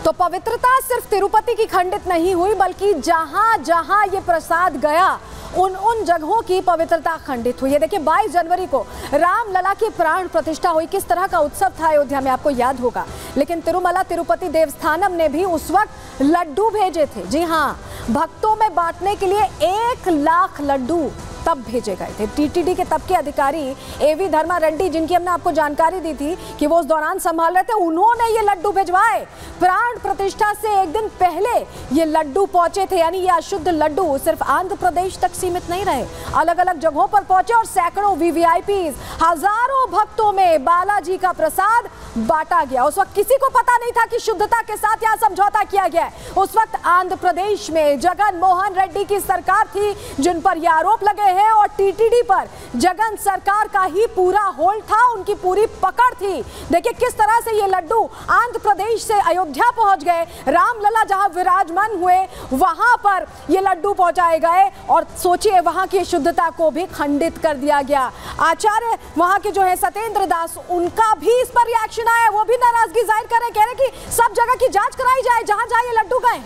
तो पवित्रता सिर्फ तिरुपति की खंडित नहीं हुई, बल्कि जहां जहां ये प्रसाद गया उन जगहों की पवित्रता खंडित हुई है। देखिए 22 जनवरी को रामलला की प्राण प्रतिष्ठा हुई, किस तरह का उत्सव था अयोध्या में आपको याद होगा। लेकिन तिरुमला तिरुपति देवस्थानम ने भी उस वक्त लड्डू भेजे थे। जी हाँ, भक्तों में बांटने के लिए 1 लाख लड्डू तब भेजे गए थे। टीटीडी के तब के अधिकारी एवी धर्मा रेड्डी, जिनकी हमने आपको जानकारी दी थी कि वो उस दौरान संभाल रहे थे, उन्होंने ये लड्डू भिजवाए। प्राण प्रतिष्ठा से एक दिन पहले ये लड्डू पहुंचे थे, यानी ये अशुद्ध लड्डू सिर्फ आंध्र प्रदेश तक सीमित नहीं रहे, अलग अलग जगहों पर पहुंचे और सैकड़ों वीवीआईपीज, हजारों भक्तों में बालाजी का प्रसाद बांटा गया। उस वक्त किसी को पता नहीं था कि शुद्धता के साथ यहाँ समझौता किया गया है। उस वक्त आंध्र प्रदेश में जगन मोहन रेड्डी की सरकार थी, जिन पर यह आरोप लगे हैं, और टीटीडी पर जगन सरकार का ही पूरा होल्ड था, उनकी पूरी पकड़ थी। देखिए किस तरह से ये लड्डू आंध्र प्रदेश से अयोध्या पहुंच गए, रामलला जहां विराजमान हुए वहां पर ये लड्डू पहुंचाए गए, और सोचिए वहां की शुद्धता को भी खंडित कर दिया गया। आचार्य वहां के जो है सत्येंद्र दास, उनका भी इस पर रिएक्शन आया, वो भी नाराजगी जाहिर कर रहे, कह रहे कि सब जगह की जांच कराई जाए जहां जहां ये लड्डू गए।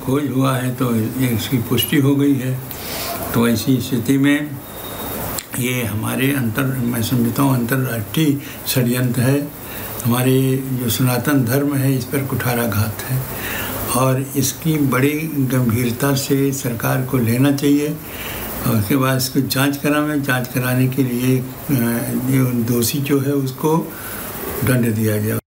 खोज हुआ है तो इसकी पुष्टि हो गई है, तो ऐसी स्थिति में ये हमारे मैं समझता हूँ अंतर्राष्ट्रीय षड्यंत्र है। हमारे जो सनातन धर्म है इस पर कुठाराघात है, और इसकी बड़ी गंभीरता से सरकार को लेना चाहिए, और उसके बाद इसको जांच कराने के लिए दोषी जो है उसको दंड दिया जाए।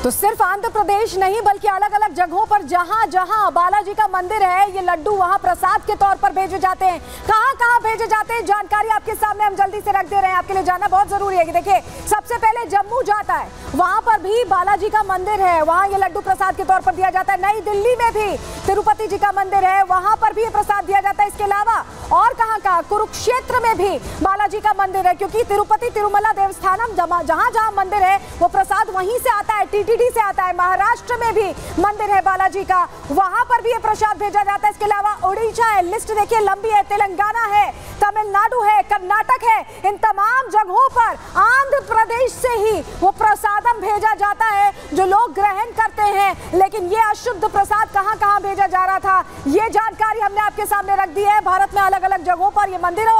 तो सिर्फ आंध्र प्रदेश नहीं, बल्कि अलग अलग जगहों पर जहां जहां बालाजी का मंदिर है, ये लड्डू वहां प्रसाद के तौर पर भेजे जाते हैं। कहां कहां भेजे जाते हैं, जानकारी आपके सामने हम जल्दी से रख दे रहे हैं, आपके लिए जानना बहुत जरूरी है। कि देखिए सबसे पहले जम्मू जाता है, वहां पर भी बालाजी का मंदिर है, वहां ये लड्डू प्रसाद के तौर पर दिया जाता है। नई दिल्ली में भी तिरुपति जी का मंदिर है, वहां पर भी ये प्रसाद दिया जाता है। इसके अलावा और कहां कुरुक्षेत्र में भी बालाजी का मंदिर है, क्योंकि तिरुपति तिरुमला देवस्थानम जहां जहां मंदिर है वो प्रसाद वहीं से आता है, टीटीडी से आता है। महाराष्ट्र में भी मंदिर है बालाजी का, वहां पर भी ये प्रसाद भेजा जाता है। इसके अलावा उड़ीसा है, लिस्ट देखिए लंबी है, तेलंगाना है, तमिलनाडु है, कर्नाटक है, इन तमाम जगहों पर आंध्र प्रदेश से ही वो प्रसादम भेजा जाता है जो लोग ग्रहण करते हैं। लेकिन ये अशुद्ध प्रसाद कहां कहां भेजा जा रहा था, ये जानकारी हमने आपके सामने रख दी है। भारत में अलग अलग जगहों पर ये मंदिर है,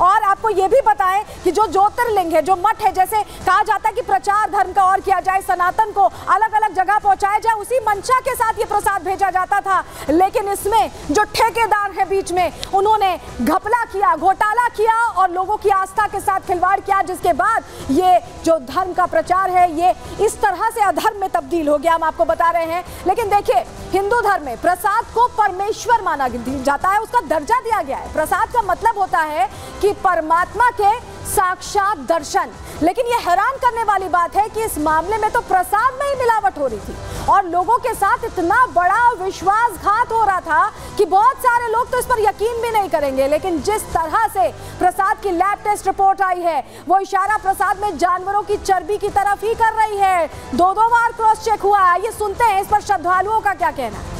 और आपको ये भी बताएं कि जो ज्योतिर्लिंग है, जो मठ है, जैसे कहा जाता है कि प्रचार धर्म का और किया जाए, सनातन को अलग अलग जगह पहुंचाया जाए, उसी मंशा के साथ ये प्रसाद भेजा जाता था। लेकिन इसमें जो ठेकेदार है बीच में, उन्होंने घपला किया, घोटाला किया और लोगों की आस्था के साथ खिलवाड़ किया, जिसके बाद ये जो धर्म का प्रचार है ये इस तरह से अधर्म में तब्दील हो गया, हम आपको बता रहे हैं। लेकिन देखिए हिंदू धर्म में प्रसाद को परमेश्वर माना जाता है, उसका दर्जा दिया गया है। प्रसाद का मतलब होता है कि परमात्मा के साक्षात दर्शन। लेकिन यह हैरान करने वाली बात है कि इस मामले में तो प्रसाद में ही मिलावट हो रही थी, और लोगों के साथ इतना बड़ा विश्वासघात हो रहा था कि बहुत सारे लोग तो इस पर यकीन भी नहीं करेंगे। लेकिन जिस तरह से प्रसाद की लैब टेस्ट रिपोर्ट आई है, वो इशारा प्रसाद में जानवरों की चर्बी की तरफ ही कर रही है। 2 बार क्रॉस चेक हुआ है। ये सुनते हैं इस पर श्रद्धालुओं का क्या कहना है।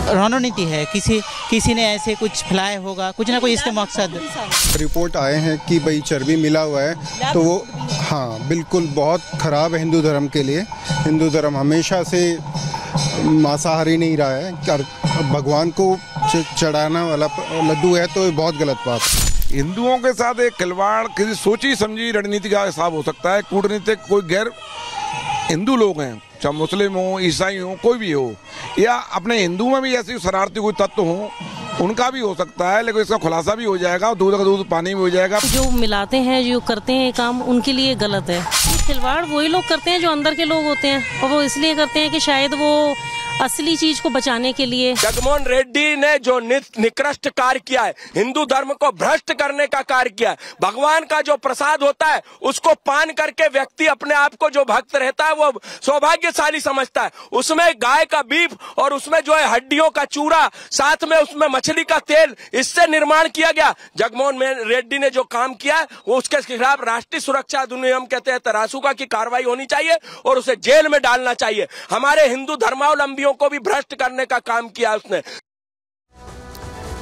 रणनीति है, किसी ने ऐसे कुछ फैलाया होगा, कुछ ना कोई इसके मकसद। रिपोर्ट आए हैं कि भाई चर्बी मिला हुआ है, तो वो हाँ बिल्कुल बहुत ख़राब है हिंदू धर्म के लिए। हिंदू धर्म हमेशा से मांसाहारी नहीं रहा है, भगवान को चढ़ाना वाला लड्डू है, तो ये बहुत गलत बात है। हिंदुओं के साथ एक खिलवाड़ किसी सोची समझी रणनीति का हिसाब हो सकता है। कूटनीतिक कोई गैर हिंदू लोग हैं, चाहे मुस्लिम हो, ईसाई हो, कोई भी हो, या अपने हिंदू में भी ऐसे शरारती कोई तत्व हो, उनका भी हो सकता है। लेकिन इसका खुलासा भी हो जाएगा, दूध का दूध पानी में हो जाएगा। जो मिलाते हैं, जो करते हैं काम, उनके लिए गलत है। खिलवाड़ वही लोग करते हैं जो अंदर के लोग होते हैं, और वो इसलिए करते हैं कि शायद वो असली चीज को बचाने के लिए। जगमोहन रेड्डी ने जो निकृष्ट कार्य किया है, हिंदू धर्म को भ्रष्ट करने का कार्य किया है। भगवान का जो प्रसाद होता है उसको पान करके व्यक्ति अपने आप को जो भक्त रहता है वो सौभाग्यशाली समझता है। उसमें गाय का बीफ और उसमें जो है हड्डियों का चूरा, साथ में उसमें मछली का तेल, इससे निर्माण किया गया। जगमोहन रेड्डी ने जो काम किया है वो उसके खिलाफ राष्ट्रीय सुरक्षा अधिनियम के तहत रासुका की कार्रवाई होनी चाहिए और उसे जेल में डालना चाहिए। हमारे हिंदू धर्मावलंबियों को भी भ्रष्ट करने का काम किया उसने।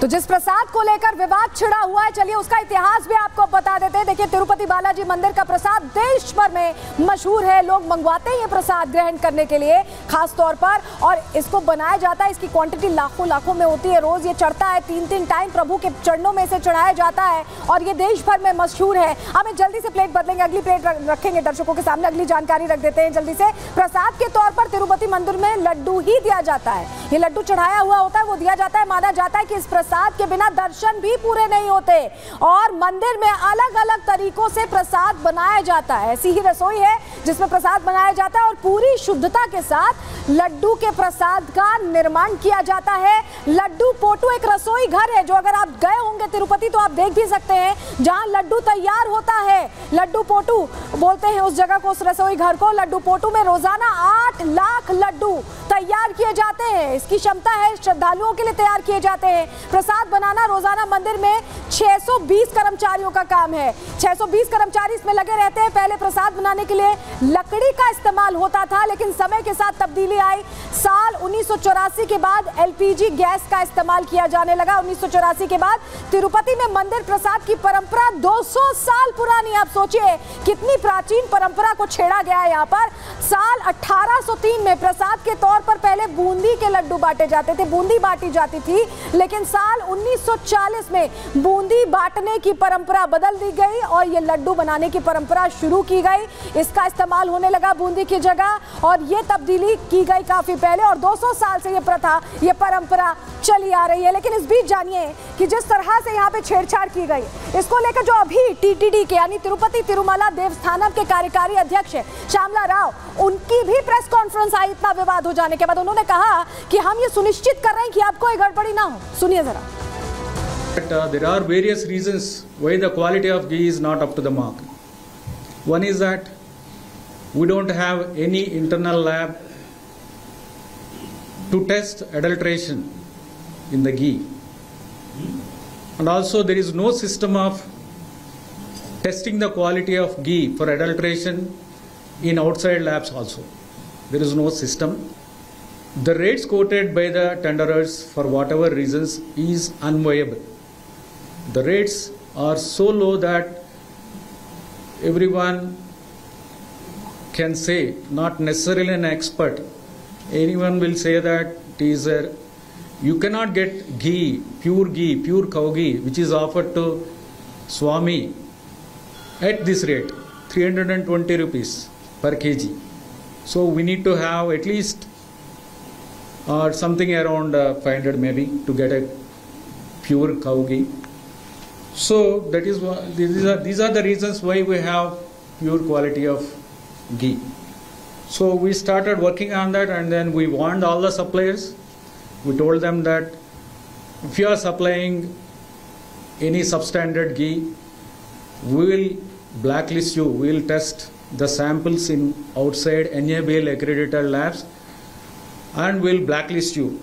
तो जिस प्रसाद को लेकर विवाद छिड़ा हुआ है, चलिए उसका इतिहास भी आपको बता देते हैं। देखिए, तिरुपति बालाजी मंदिर का प्रसाद देश भर में मशहूर है। लोग मंगवाते हैं ये प्रसाद ग्रहण करने के लिए खास तौर पर, और इसको बनाया जाता है। इसकी क्वांटिटी लाखों में होती है। रोज ये चढ़ता है, 3 टाइम प्रभु के चरणों में से चढ़ाया जाता है और ये देश भर में मशहूर है। हमें जल्दी से प्लेट बदलेंगे, अगली प्लेट रखेंगे दर्शकों के सामने। अगली जानकारी रख देते हैं जल्दी से। प्रसाद के तौर पर तिरुपति मंदिर में लड्डू ही दिया जाता है। ये लड्डू चढ़ाया हुआ होता है, वो दिया जाता है। माना जाता है कि इस प्रसाद के बिना दर्शन भी पूरे नहीं होते और मंदिर में अलग अलग तरीकों से प्रसाद बनाया जाता है। ऐसी ही रसोई है जिसमें प्रसाद बनाया जाता है और पूरी शुद्धता के साथ लड्डू के प्रसाद का निर्माण किया जाता है। लड्डू पोटू एक रसोई घर है जो अगर आप गए होंगे तिरुपति तो आप देख भी सकते हैं, जहां लड्डू तैयार होता है। लड्डू पोटू बोलते हैं उस जगह को, उस रसोई घर को। लड्डू पोटू में रोजाना 8 लाख लड्डू तैयार किए जाते हैं। इसकी क्षमता है, श्रद्धालुओं के लिए तैयार किए जाते हैं। प्रसाद बनाना रोजाना मंदिर में 620 कर्मचारियों का काम है। 620 कर्मचारी इसमें लगे रहते हैं। पहले प्रसाद बनाने के लिए लकड़ी का इस्तेमाल होता था, लेकिन समय के साथ तब्दीली आई। साल 1984 के बाद एलपीजी गैस का इस्तेमाल किया जाने लगा। 1984 के बाद तिरुपति में मंदिर प्रसाद की परंपरा 200 साल पुरानी। आप सोचिए कितनी प्राचीन परंपरा को छेड़ा गया है यहाँ पर। साल 1803 में प्रसाद के तौर पर पहले बूंदी के लड्डू बांटे जाते थे, बूंदी बांटी जाती थी, लेकिन साल 1940 में बूंदी बांटने की परंपरा बदल दी गई और ये लड्डू बनाने की परंपरा शुरू की गई। इसका इस्तेमाल होने लगा बूंदी की जगह और ये तब्दीली की गई काफी पहले और 200 साल से ये प्रथा, ये परंपरा चली आ रही है। लेकिन इस बीच जानिए कि जिस तरह से यहाँ पे छेड़छाड़ की गई, इसको लेकर जो अभी टीटीडी के यानी तिरुपति तिरुमला देवस्थानम के कार्यकारी अध्यक्ष श्यामला राव, उनकी भी प्रेस कॉन्फ्रेंस आई। इतना विवाद हो जाने के बाद उन्होंने कहा कि हम ये सुनिश्चित कर रहे हैं कि आपको कोई गड़बड़ी ना हो। सुनिए जरा। There are various reasons why the quality of ghee is not up to the mark. One is that we don't have any internal lab to test adulteration in the ghee, and also there is no system of testing the quality of ghee for adulteration in outside labs also. There is no system. The rates quoted by the tenderers for whatever reasons is unviable. The rates are so low that everyone can say, not necessarily an expert, anyone will say that it is you cannot get ghee, pure cow ghee, which is offered to Swami at this rate, 320 rupees per kg. So we need to have at least something around 500 maybe to get a pure cow ghee. So that is these are the reasons why we have pure quality of ghee. So we started working on that, and then we warned all the suppliers. We told them that if you are supplying any substandard ghee, we will blacklist you. We will test the samples in outside NABL accredited labs and we will blacklist you.